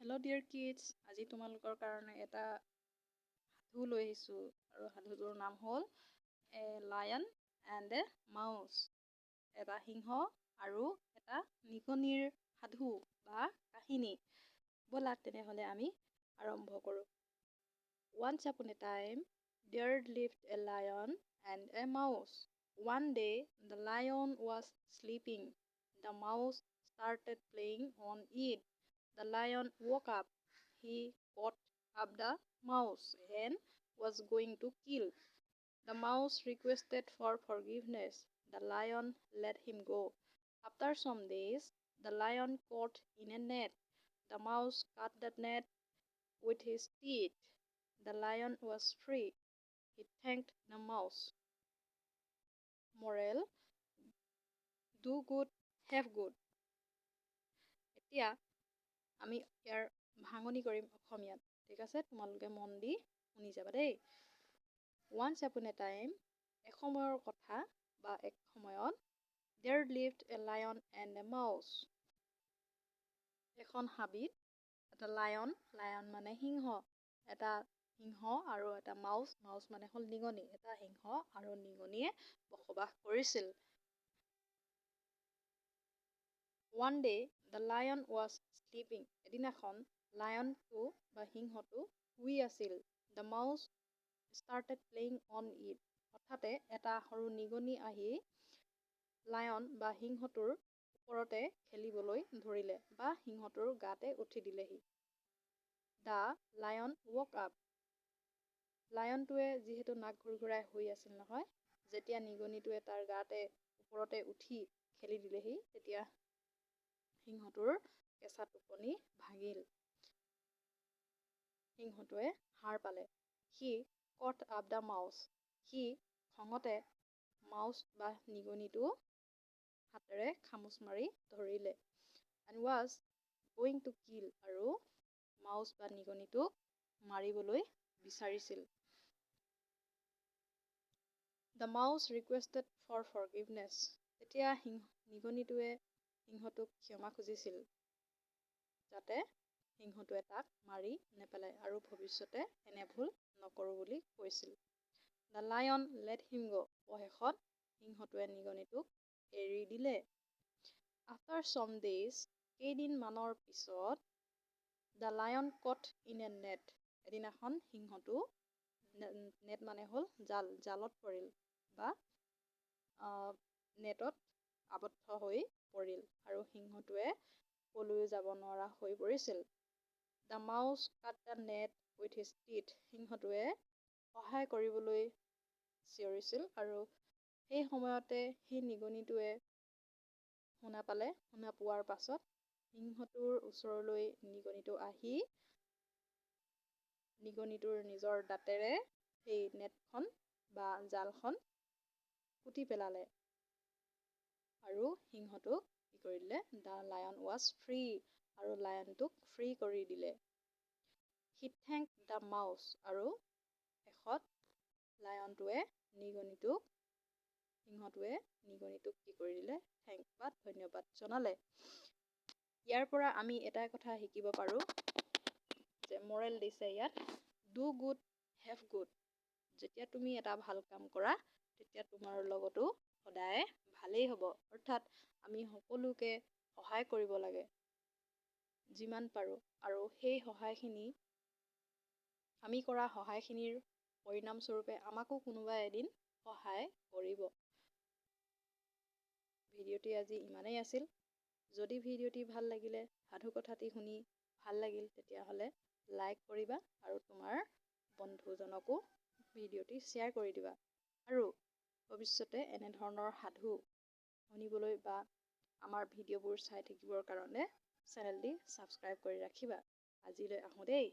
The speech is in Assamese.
Hello dear kids, আজি তোমালোকৰ কাৰণে এটা সাধু লৈ আহিছোঁ আৰু সাধুটোৰ নাম হ'ল A Lion and a Mouse। এটা সিংহ আৰু এটা নিগনিৰ সাধু বা কাহিনী। ব'লা তেনেহ'লে আমি আৰম্ভ কৰোঁ। Once upon a time, there lived a lion and a mouse. One day, the lion was sleeping. The mouse started playing on it. The lion woke up. He caught up the mouse and was going to kill. The mouse requested for forgiveness. The lion let him go. After some days, the lion caught in a net. The mouse cut the net with his teeth. The lion was free. He thanked the mouse. Moral: do good, have good. এতিয়া আমি ইয়াৰ ভাঙনি কৰিম অসমীয়াত। ঠিক আছে, তোমালোকে মন দি শুনি যাবা দেই। Once upon a time, এসময়ৰ কথা বা এক সময়ত, there lived a lion and a mouse. এখন হাবিত এটা লায়ন মানে সিংহ, এটা সিংহ আৰু এটা মাউচ মানে হ'ল নিগনি, এটা সিংহ আৰু নিগনিয়ে বসবাস কৰিছিল। One day, the lion was sleeping. এদিনাখন লায়নটো বা সিংহটো শুই আছিল। The mouse started playing on it. হঠাতে এটা সৰু নিগনি আহি লায়ন বা সিংহটোৰ ওপৰতে খেলিবলৈ ধৰিলে বা সিংহটোৰ গাতে উঠি দিলেহি। The lion woke up. লায়নটোৱে যিহেতু নাক ঘূৰঘূৰাই শুই আছিল নহয়, যেতিয়া নিগনিটোৱে তাৰ গাতে ওপৰতে উঠি খেলি দিলেহি, তেতিয়া সিংহটোৰ কেঁচা টোপনি ভাঙিল। সিংহটোৱে সাৰ পালে। He caught up the mouse. সি খঙতে মাউচ বা নিগনিটো হাতেৰে খামুচ মাৰি ধৰিলে। And was going to kill, আৰু মাউচ বা নিগনিটোক মাৰিবলৈ বিচাৰিছিল। The mouse requested for forgiveness. তেতিয়া নিগনিটোৱে সিংহটোক ক্ষমা খুজিছিল, যাতে সিংহটোৱে তাক মাৰি নেপেলায় আৰু ভৱিষ্যতে এনে ভুল নকৰোঁ বুলি কৈছিল। The lion let him go. অৱশেষত সিংহটোৱে নিগনিটোক এৰি দিলে। After some days, কেইদিনমানৰ পিছত, the lion caught in a net. এদিনাখন সিংহটো নেট মানে হ'ল জালত পৰিল বা নেটত আবদ্ধ হৈ পৰিল আৰু সিংহটোৱে কলৈও যাব নোৱাৰা হৈ পৰিছিল। The mouse cut the net with his teeth. সিংহটোৱে সহায় কৰিবলৈ চিঞৰিছিল আৰু সেই সময়তে সেই নিগনিটোৱে শুনা পালে। শুনা পোৱাৰ পাছত সিংহটোৰ ওচৰলৈ নিগনিটো আহি নিগনিটোৰ নিজৰ দাঁতেৰে সেই নেটখন বা জালখন কুটি পেলালে আৰু সিংহটোক কি কৰি দিলে? The lion was free. আৰু লায়নটোক ফ্ৰী কৰি দিলে। He thanked the mouse. আৰু শেষত লায়নটোৱে সিংহটোৱে নিগনিটোক কি কৰি দিলে? ধন্যবাদ জনালে। ইয়াৰ পৰা আমি এটা কথা শিকিব পাৰোঁ যে মৰেল দিছে ইয়াত, do good, have good. যেতিয়া তুমি এটা ভাল কাম কৰা, তেতিয়া তোমাৰ লগতো সদায় ভালেই হ'ব। অৰ্থাৎ আমি সকলোকে সহায় কৰিব লাগে যিমান পাৰোঁ, আৰু সেই সহায়খিনি আমি কৰা সহায়খিনিৰ পৰিণামস্বৰূপে আমাকো কোনোবা এদিন সহায় কৰিব। ভিডিঅ'টি আজি ইমানেই আছিল। যদি ভিডিঅ'টি ভাল লাগিলে, সাধু কথাটি শুনি ভাল লাগিল, তেতিয়াহ'লে লাইক কৰিবা আৰু তোমাৰ বন্ধুজনকো ভিডিঅ'টি শ্বেয়াৰ কৰি দিবা। আৰু ভৱিষ্যতে এনেধৰণৰ সাধু শুনিবলৈ বা আমাৰ ভিডিঅ'বোৰ চাই থাকিবৰ কাৰণে চেনেলটি ছাবস্ক্ৰাইব কৰি ৰাখিবা। আজিলৈ আহোঁ দেই।